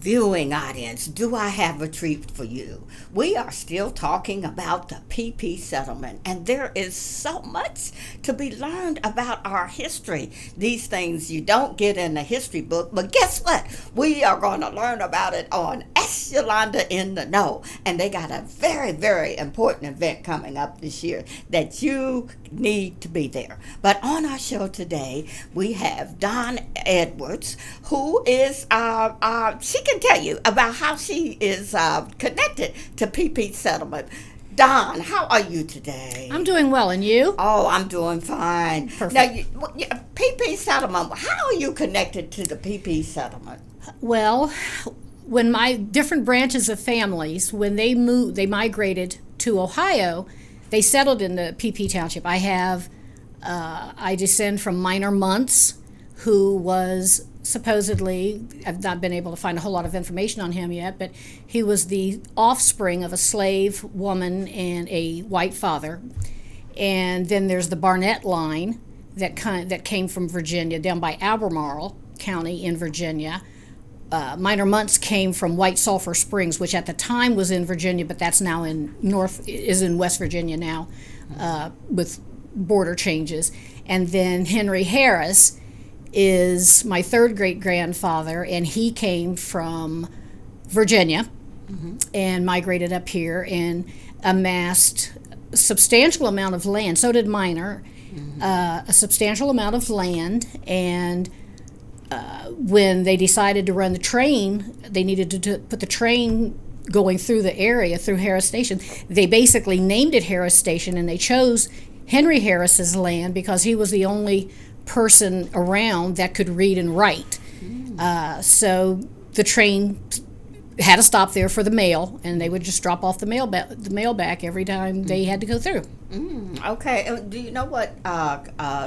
viewing audience, do I have a treat for you? We are still talking about the PP settlement, and there is so much to be learned about our history. These things you don't get in the history book, but guess what? We are going to learn about it on S.YolandaNtheKnow, and they got a very, very important event coming up this year that you need to be there. But on our show today, we have Dawn Edwards, who is she can tell you about how she is connected to PP settlement. Dawn, how are you today? I'm doing well, and you? Oh, I'm doing fine. Perfect. Now, PP settlement, how are you connected to the PP settlement? Well, when my different branches of families, when they migrated to Ohio, they settled in the PP township. I descend from Minor Muntz, who was supposedly, I've not been able to find a whole lot of information on him yet, but he was the offspring of a slave woman and a white father. And then there's the Barnett line that came from Virginia, down by Albemarle County in Virginia. Minor Muntz came from White Sulphur Springs, which at the time was in Virginia, but that's now is in West Virginia now, with border changes. And then Henry Harris is my third great-grandfather, and he came from Virginia and migrated up here and amassed a substantial amount of land. So did Minor, a substantial amount of land. And when they decided to run the train, they needed to put the train going through the area, through Harris Station. They basically named it Harris Station, and they chose Henry Harris's land because he was the only person around that could read and write. So the train had to stop there for the mail, and they would just drop off the mail back every time they had to go through. Okay. Do you know what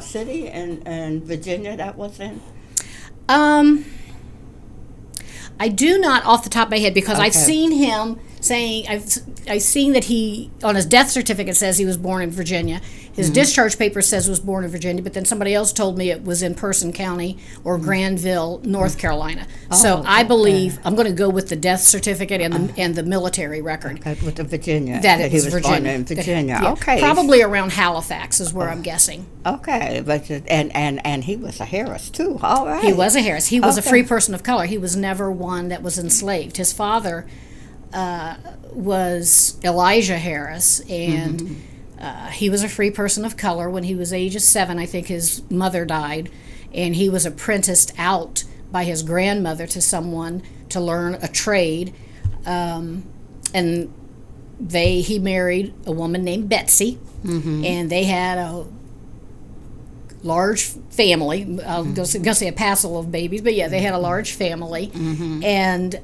city in Virginia that was in? I do not off the top of my head, because Okay. I've seen him saying, I've seen that he, on his death certificate, says he was born in Virginia. His discharge paper says was born in Virginia, but then somebody else told me it was in Person County or Granville, North Carolina. So I believe I'm going to go with the death certificate and the military record. Okay, with the Virginia. That it he was was Virginia. born in Virginia. Yeah, Okay. probably around Halifax is where I'm guessing. Okay, but and he was a Harris too. All right. He was a Harris. He was a Okay. free person of color. He was never one that was enslaved. His father was Elijah Harris, and he was a free person of color. When he was age of 7, I think his mother died, and he was apprenticed out by his grandmother to someone to learn a trade, and he married a woman named Betsy, and they had a large family. I'm going to say a passel of babies, but yeah, they had a large family, and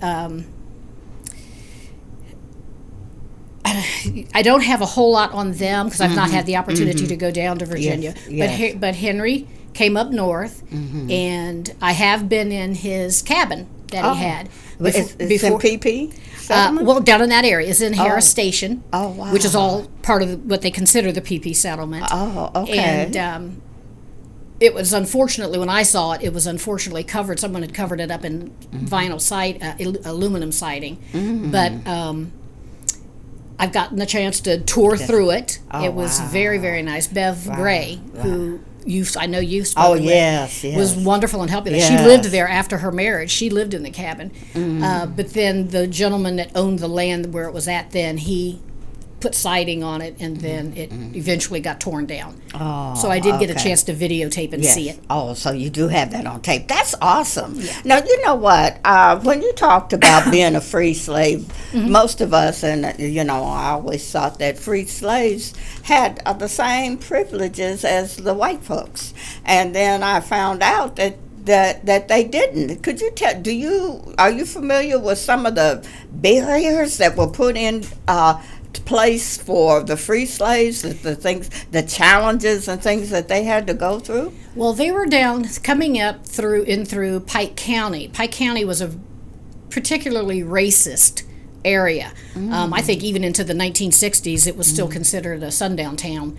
I don't have a whole lot on them because I've not had the opportunity to go down to Virginia. Yes. But Henry came up north, and I have been in his cabin that he had. It's in PP? Well, down in that area. It's in Harris Station, wow. which is all part of what they consider the PP settlement. Oh, okay. And it was, unfortunately, when I saw it, it was unfortunately covered. Someone had covered it up in vinyl aluminum siding. But I've gotten the chance to tour through it. It was very, very nice. Bev Gray, who I know you've spoken with, yes. was wonderful and helping. Yes. She lived there after her marriage. She lived in the cabin. But then the gentleman that owned the land where it was at then, he put siding on it, and then it eventually got torn down. So I did get a chance to videotape and see it. Oh, so you do have that on tape. That's awesome. Yeah. Now, you know what? When you talked about being a free slave, most of us, and I always thought that free slaves had the same privileges as the white folks. And then I found out that they didn't. Could you are you familiar with some of the barriers that were put in place for the free slaves, the challenges and things that they had to go through? Well, they were coming up through Pike County. Pike County was a particularly racist area. I think even into the 1960s, it was still considered a sundown town,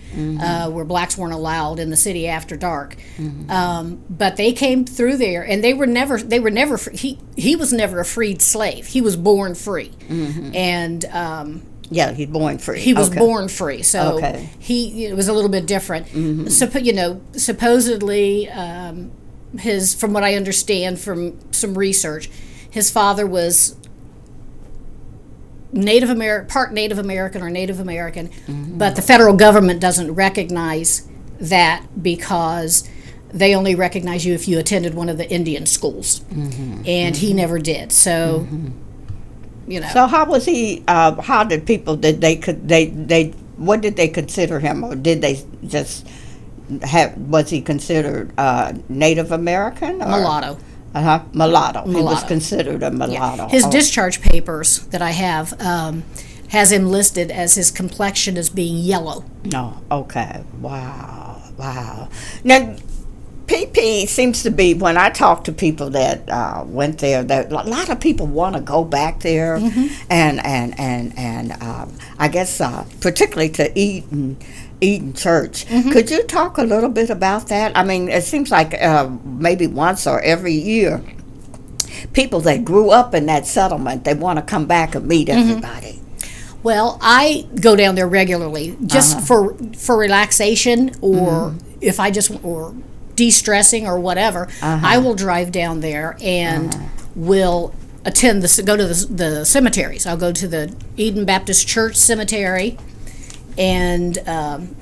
where blacks weren't allowed in the city after dark. But they came through there, and they were never. He was never a freed slave. He was born free, and. Yeah, he's born free. He was born free, so it was a little bit different. Supposedly, from what I understand from some research, his father was part Native American or Native American, but the federal government doesn't recognize that because they only recognize you if you attended one of the Indian schools, and he never did. So. So how was he? How did people what did they consider him, or did they just was he considered Native American or? Mulatto? Mulatto. He was considered a mulatto. Yeah. His discharge papers that I have has him listed as his complexion as being yellow. No. Okay. Wow. Now. PP seems to be, when I talk to people that went there, that a lot of people want to go back there, and I guess particularly to Eden Church. Could you talk a little bit about that? I mean, it seems like maybe once or every year, people that grew up in that settlement, they want to come back and meet everybody. Well, I go down there regularly just for relaxation, or if I just de-stressing or whatever. I will drive down there and will go to the cemeteries. I'll go to the Eden Baptist Church Cemetery and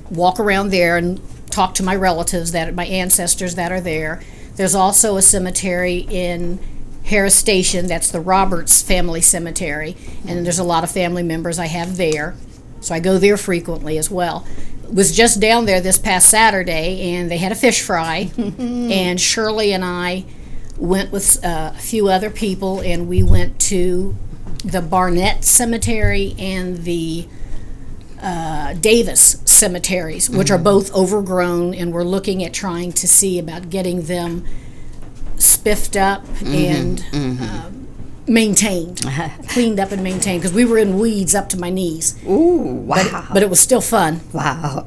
walk around there and talk to my relatives, my ancestors that are there. There's also a cemetery in Harris Station, that's the Roberts family cemetery, and there's a lot of family members I have there, so I go there frequently as well. Was just down there this past Saturday, and they had a fish fry, and Shirley and I went with a few other people, and we went to the Barnett Cemetery and the Davis cemeteries, which are both overgrown, and we're looking at trying to see about getting them spiffed up and maintained, cleaned up and maintained, because we were in weeds up to my knees. Ooh, wow. But it was still fun. Wow.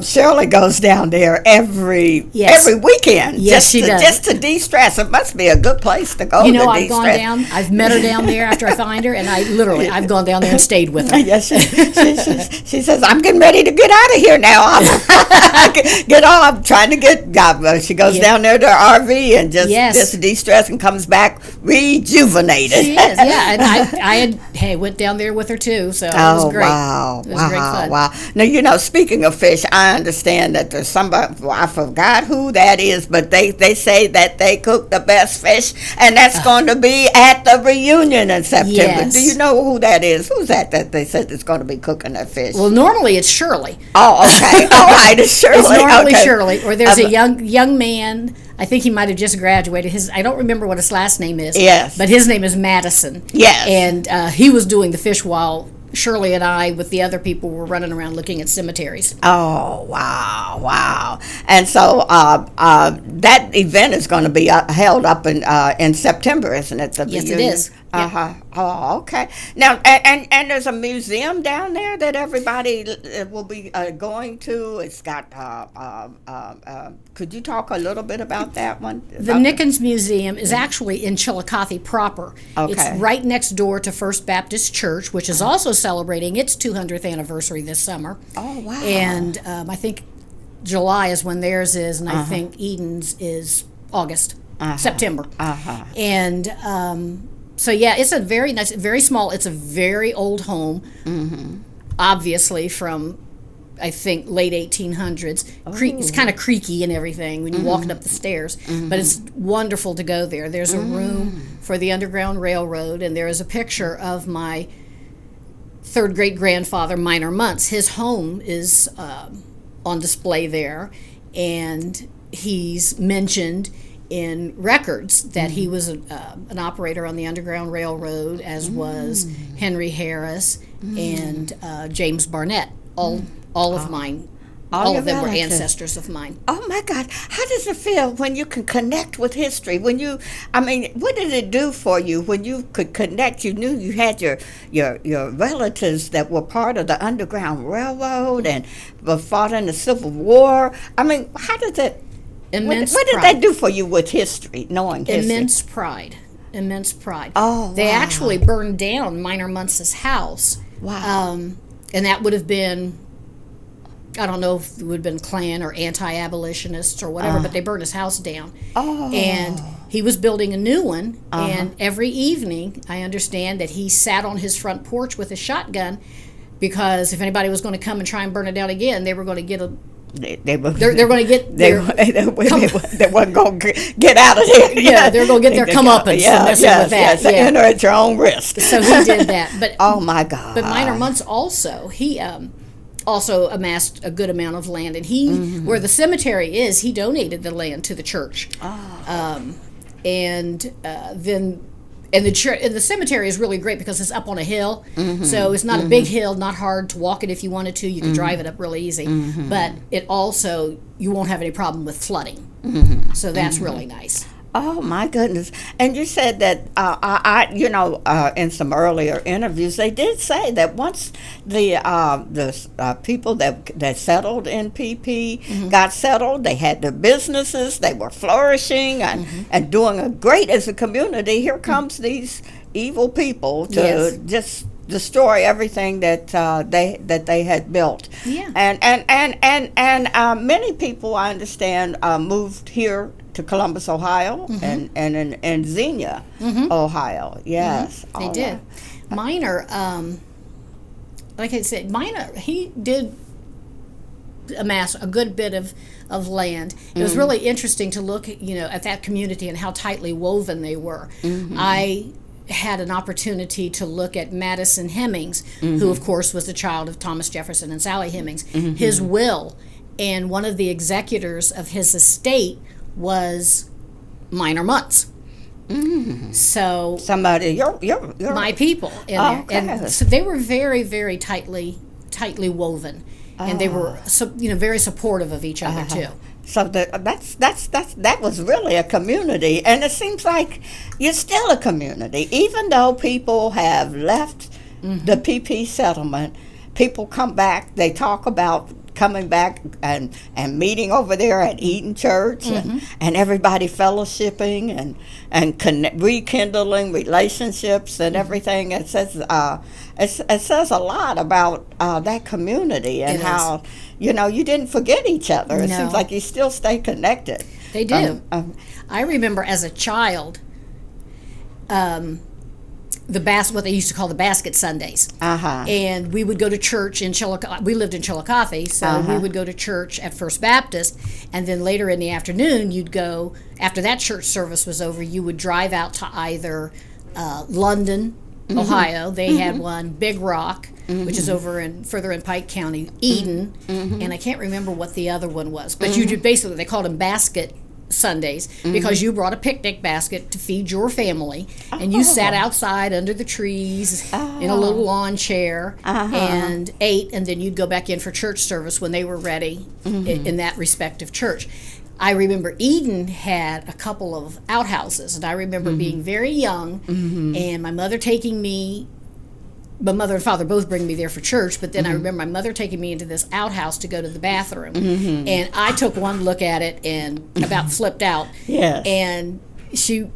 Shirley goes down there every weekend. Yes, she does. Just to de-stress. It must be a good place to go to de-stress. I've gone down, I've met her down there after I find her, and I've gone down there and stayed with her. Yes, she says, I'm getting ready to get out of here now. I'm trying to get, she goes down there to her RV and just de-stress and comes back rejuvenated. She is, yeah. And I went down there with her too, so it was great. Wow. It was great fun. Wow. Now, speaking of fish, I understand that there's somebody, I forgot who that is, but they say that they cook the best fish, and that's going to be at the reunion in September. Yes. Do you know who that is? Who's that they said is going to be cooking that fish? Well, normally it's Shirley. Oh, okay. All right, it's Shirley. It's normally Shirley, or there's a young man. I think he might have just graduated. I don't remember what his last name is. Yes. But his name is Madison. Yes. And he was doing the fish while Shirley and I, with the other people, were running around looking at cemeteries. Oh, wow. And so that event is going to be held up in September, isn't it? Yes, it is. Oh, okay. Now, and there's a museum down there that everybody will be going to. It's got, could you talk a little bit about that one? The Nickens Museum is actually in Chillicothe proper. Okay. It's right next door to First Baptist Church, which is also celebrating its 200th anniversary this summer. Oh, wow. And I think July is when theirs is, and I think Eden's is August, September. And so, yeah, it's a very nice, very small, it's a very old home, obviously from, I think, late 1800s. It's kind of creaky and everything when you're walking up the stairs, but it's wonderful to go there. There's a room for the Underground Railroad, and there is a picture of my third great-grandfather, Minor Muntz. His home is on display there, and he's mentioned in records that he was an operator on the Underground Railroad, as was Henry Harris and James Barnett, all of mine All your of them were relatives. ancestors of mine. Oh my God! How does it feel when you can connect with history? I mean, what did it do for you when you could connect? You knew you had your relatives that were part of the Underground Railroad and were fought in the Civil War. I mean, how did that? Immense What did pride. that do for you with history, knowing history? Immense pride. Immense pride. Oh, They wow. actually burned down Minor Muntz's house. Wow. And that would have been, I don't know if it would have been Klan or anti-abolitionists or whatever, but they burned his house down. Oh. And he was building a new one, and every evening, I understand that he sat on his front porch with a shotgun, because if anybody was going to come and try and burn it down again, they were going to get a... They were. They're going to get They weren't going to get out of there. Yeah, they're going to get their comeuppance for messing with that. Yes, Yeah. enter at your own risk. So he did that. But Oh my God! But Minor Muntz also, he also amassed a good amount of land, and he, where the cemetery is, he donated the land to the church. And the church, and the cemetery is really great because it's up on a hill, so it's not a big hill, not hard to walk it if you wanted to. You could drive it up really easy, but it also, you won't have any problem with flooding. So that's really nice. Oh my goodness! And you said that in some earlier interviews, they did say that once the people that settled in PP got settled, they had their businesses, they were flourishing and doing a great as a community. Here comes these evil people to just destroy everything that they had built. Yeah. And many people, I understand, moved here to Columbus, Ohio, and Xenia, Ohio. Yes, They all did. right. Minor, like I said, Minor, he did amass a good bit of land. It was really interesting to look, at that community and how tightly woven they were. I had an opportunity to look at Madison Hemmings, who of course was the child of Thomas Jefferson and Sally Hemings, his will, and one of the executors of his estate was Minor Muntz. So Somebody, you're my people in there, and so they were very, very tightly woven, and they were very supportive of each other too. So that was really a community, and it seems like you're still a community, even though people have left the PP settlement. People come back. They talk about coming back and meeting over there at Eden Church and everybody fellowshipping and rekindling relationships and everything. It says it says a lot about that community and how you didn't forget each other. It seems like you still stay connected. They do. I remember as a child, what they used to call the basket Sundays. And we would go to church in Chillicothe. We lived in Chillicothe, so we would go to church at First Baptist, and then later in the afternoon, you'd go, after that church service was over, you would drive out to either London, Ohio. They had one, Big Rock, which is further in Pike County, Eden, and I can't remember what the other one was, but you did basically, they called them basket Sundays because you brought a picnic basket to feed your family, and you sat outside under the trees in a little lawn chair and ate, and then you'd go back in for church service when they were ready in that respective church. I remember Eden had a couple of outhouses, and I remember being very young and my mother taking me. My mother and father both bring me there for church, but then I remember my mother taking me into this outhouse to go to the bathroom. And I took one look at it and about flipped out. Yes. And she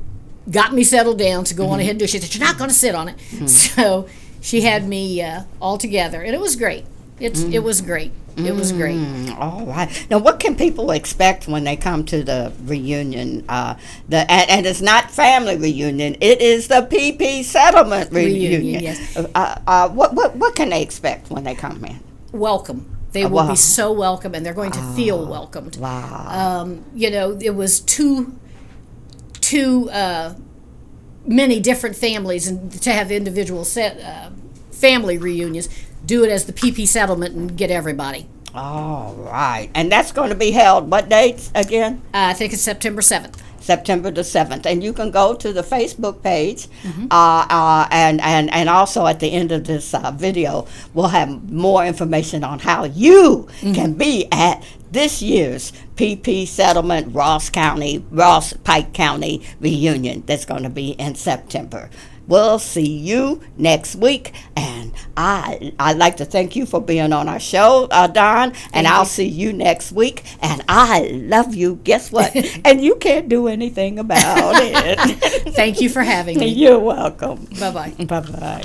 got me settled down to go on ahead and do it. She said, "You're not going to sit on it." So she had me all together, and it was great. It was great. It was great. All right. Now, what can people expect when they come to the reunion? And it's not family reunion; it is the PP settlement reunion. Yes. What can they expect when they come in? Welcome. They will be so welcome, and they're going to feel welcomed. Wow. It was too many different families, and to have individual family reunions. Do it as the PP settlement and get everybody. All right. And that's going to be held what dates again? I think it's September 7th. September the 7th. And you can go to the Facebook page, and also at the end of this video, we'll have more information on how you can be at this year's PP Settlement Ross Pike County reunion that's going to be in September. We'll see you next week, and I'd like to thank you for being on our show, Don, and I'll see you next week, and I love you. Guess what? And you can't do anything about it. Thank you for having me. You're welcome. Bye-bye. Bye-bye.